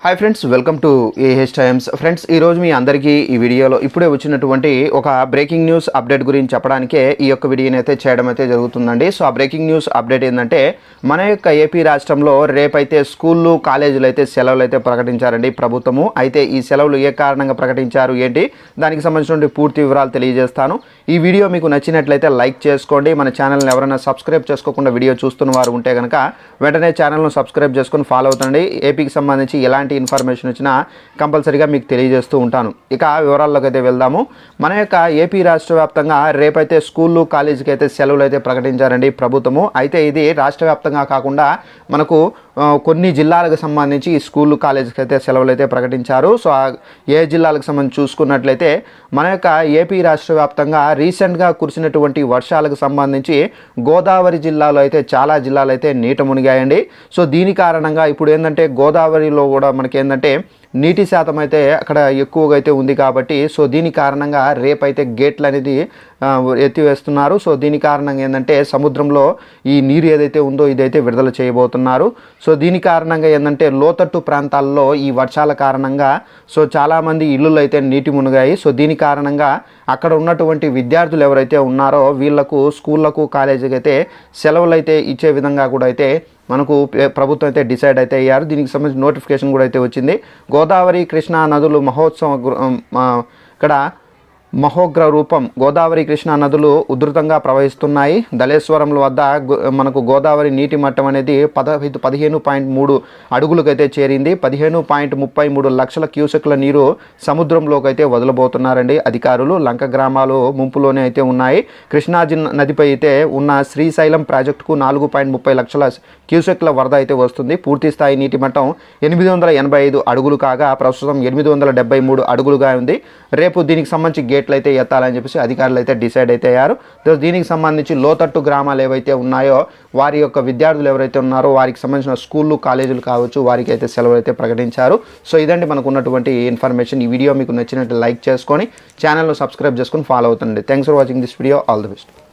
Hi friends, welcome to AH times. Friends, ఈరోజు మీ అందరికీ ఈ వీడియోలో ఇప్పుడే వచ్చినటువంటి ఒక బ్రేకింగ్ న్యూస్ అప్డేట్ గురించి చెప్పడానికే ఈ యొక్క వీడియోని అయితే చేయడం అయితే జరుగుతుందండి. సో ఆ బ్రేకింగ్ న్యూస్ అప్డేట్ ఏంటంటే, మన యొక్క ఏపీ రాష్ట్రంలో రేపైతే స్కూళ్ళు కాలేజీలు అయితే సెలవులు అయితే ప్రకటించారండి ప్రభుత్వము. అయితే ఈ సెలవులు ఏ కారణంగా ప్రకటించారు ఏంటి, దానికి సంబంధించిన పూర్తి వివరాలు తెలియజేస్తాను. ఈ వీడియో మీకు నచ్చినట్లయితే లైక్ చేసుకోండి. మన ఛానల్ని ఎవరైనా సబ్స్క్రైబ్ చేసుకోకుండా వీడియో చూస్తున్న వారు ఉంటే కనుక వెంటనే ఛానల్ను సబ్స్క్రైబ్ చేసుకొని ఫాలో అవుతండి. ఏపీకి సంబంధించి ఎలాంటి ఇన్ఫర్మేషన్ వచ్చినా కంపల్సరీగా మీకు తెలియజేస్తూ ఉంటాను. ఇక వివరాల్లోకి అయితే వెళ్దాము. మన యొక్క ఏపీ రాష్ట్ర వ్యాప్తంగా రేపైతే స్కూళ్ళు కాలేజీకి అయితే సెలవులు అయితే ప్రకటించారండి ప్రభుత్వము. అయితే ఇది రాష్ట్ర వ్యాప్తంగా కాకుండా మనకు కొన్ని జిల్లాలకు సంబంధించి ఈ స్కూళ్ళు కాలేజీకి అయితే సెలవులు అయితే ప్రకటించారు. సో ఏ జిల్లాలకు సంబంధించి చూసుకున్నట్లయితే మన యొక్క ఏపీ రాష్ట్ర వ్యాప్తంగా రీసెంట్గా కురిసినటువంటి వర్షాలకు సంబంధించి గోదావరి జిల్లాలో అయితే చాలా జిల్లాలు అయితే నీట మునిగాయండి. సో దీని కారణంగా ఇప్పుడు ఏంటంటే గోదావరిలో కూడా మనకి ఏంటంటే నీటి శాతం అయితే అక్కడ ఎక్కువగా అయితే ఉంది కాబట్టి సో దీని కారణంగా రేపైతే గేట్లు అనేది ఎత్తివేస్తున్నారు. సో దీని కారణంగా ఏంటంటే సముద్రంలో ఈ నీరు ఏదైతే ఉందో ఇదైతే విడుదల చేయబోతున్నారు. సో దీని కారణంగా ఏంటంటే లోతట్టు ప్రాంతాల్లో ఈ వర్షాల కారణంగా సో చాలామంది ఇళ్ళు అయితే నీటి మునిగాయి. సో దీని కారణంగా అక్కడ ఉన్నటువంటి విద్యార్థులు ఎవరైతే ఉన్నారో వీళ్లకు స్కూళ్ళకు కాలేజీకి అయితే సెలవులు అయితే ఇచ్చే విధంగా కూడా అయితే మనకు ప్రభుత్వం అయితే డిసైడ్ అయితే అయ్యారు. దీనికి సంబంధించిన నోటిఫికేషన్ కూడా అయితే వచ్చింది. గోదావరి కృష్ణా నదులు మహోత్సవం ఇక్కడ మహోగ్ర రూపం గోదావరి కృష్ణా నదులు ఉధృతంగా ప్రవహిస్తున్నాయి. ధలేశ్వరంల వద్ద మనకు గోదావరి నీటి మట్టం అనేది 15.3 అడుగులకైతే చేరింది. 15.33 లక్షల క్యూసెక్ల నీరు సముద్రంలోకి అయితే వదలబోతున్నారండి అధికారులు. లంక గ్రామాలు ముంపులోనే అయితే ఉన్నాయి. కృష్ణా నదిపై అయితే ఉన్న శ్రీశైలం ప్రాజెక్టుకు 4.30 లక్షల క్యూసెక్ల వరద అయితే వస్తుంది. పూర్తి స్థాయి నీటి మట్టం 885 అడుగులు కాగా ప్రస్తుతం 873 అడుగులుగా ఉంది. రేపు దీనికి సంబంధించి గేట్లు అయితే ఎత్తాలని చెప్పేసి అధికారులు అయితే డిసైడ్ అయితే అయ్యారు. దీనికి సంబంధించి లోతట్టు గ్రామాలు ఏవైతే ఉన్నాయో వారి యొక్క విద్యార్థులు ఎవరైతే ఉన్నారో వారికి సంబంధించిన స్కూళ్ళు కాలేజీలు కావచ్చు వారికి అయితే సెలవులు అయితే ప్రకటించారు. సో ఇదండి మనకు ఉన్నటువంటి ఇన్ఫర్మేషన్. ఈ వీడియో మీకు నచ్చినట్టు లైక్ చేసుకొని ఛానల్ను సబ్స్క్రైబ్ చేసుకొని ఫాలో అవుతుంది. Thanks for watching this video. All the best.